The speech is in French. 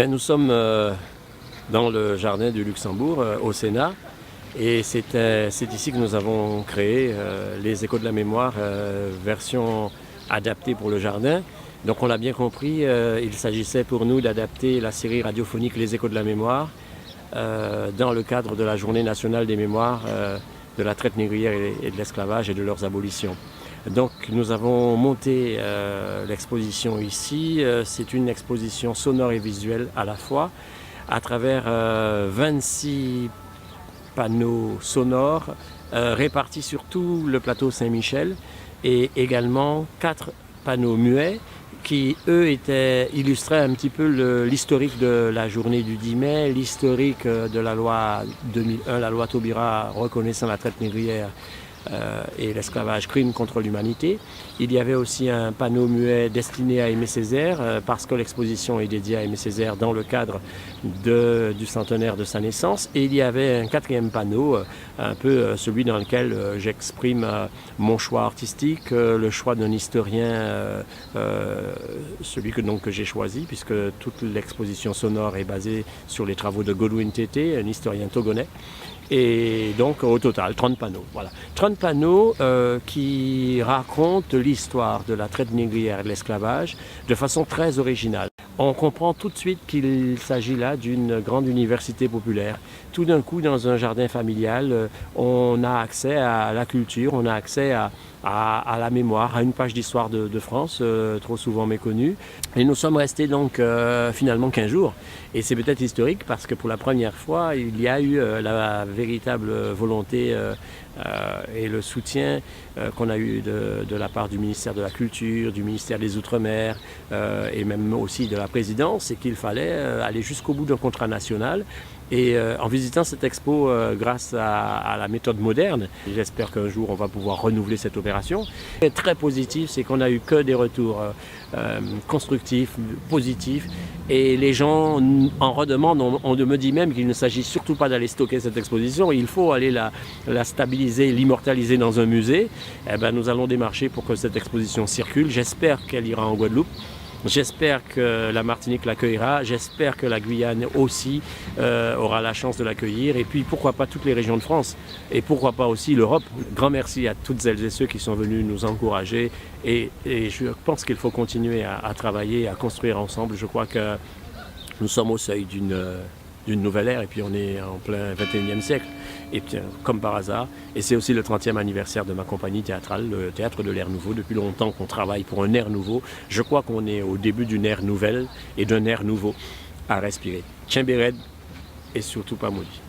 Bien, nous sommes dans le jardin du Luxembourg, au Sénat, et c'est ici que nous avons créé les Échos de la mémoire, version adaptée pour le jardin. Donc on l'a bien compris, il s'agissait pour nous d'adapter la série radiophonique Les Échos de la mémoire dans le cadre de la Journée nationale des mémoires de la traite négrière et de l'esclavage et de leurs abolitions. Donc nous avons monté l'exposition ici. C'est une exposition sonore et visuelle à la fois, à travers 26 panneaux sonores répartis sur tout le plateau Saint-Michel et également 4 panneaux muets qui, eux, illustraient un petit peu l'historique de la journée du 10 mai, l'historique de la loi 2001, la loi Taubira reconnaissant la traite négrière et l'esclavage, crime contre l'humanité. Il y avait aussi un panneau muet destiné à Aimé Césaire, parce que l'exposition est dédiée à Aimé Césaire dans le cadre du centenaire de sa naissance. Et il y avait un 4e panneau, un peu celui dans lequel j'exprime mon choix artistique, le choix d'un historien, celui que j'ai choisi, puisque toute l'exposition sonore est basée sur les travaux de Godwin Tété, un historien togonais. Et donc au total 30 panneaux. Voilà. 30 panneaux qui racontent l'histoire de la traite négrière et de l'esclavage de façon très originale. On comprend tout de suite qu'il s'agit là d'une grande université populaire. Tout d'un coup, dans un jardin familial, on a accès à la culture, on a accès à la mémoire, à une page d'histoire de France, trop souvent méconnue. Et nous sommes restés donc finalement 15 jours. Et c'est peut-être historique parce que pour la première fois, il y a eu la véritable volonté et le soutien qu'on a eu de la part du ministère de la Culture, du ministère des Outre-mer et même aussi de la présidence, c'est qu'il fallait aller jusqu'au bout d'un contrat national. Et en visitant cette expo grâce à la méthode moderne, j'espère qu'un jour on va pouvoir renouveler cette opération. Ce qui est très positif, c'est qu'on n'a eu que des retours constructifs, positifs, et les gens en redemandent. On me dit même qu'il ne s'agit surtout pas d'aller stocker cette exposition, il faut aller la stabiliser, l'immortaliser dans un musée. Eh ben, nous allons démarcher pour que cette exposition circule. J'espère qu'elle ira en Guadeloupe. J'espère que la Martinique l'accueillera, j'espère que la Guyane aussi aura la chance de l'accueillir, et puis pourquoi pas toutes les régions de France, et pourquoi pas aussi l'Europe. Grand merci à toutes celles et ceux qui sont venus nous encourager, et je pense qu'il faut continuer à travailler, à construire ensemble. Je crois que nous sommes au seuil d'une nouvelle ère, et puis on est en plein 21e siècle, et puis, comme par hasard. Et c'est aussi le 30e anniversaire de ma compagnie théâtrale, le Théâtre de l'Air Nouveau. Depuis longtemps qu'on travaille pour un air nouveau. Je crois qu'on est au début d'une ère nouvelle et d'un air nouveau à respirer. Tchimbered et surtout pas maudit.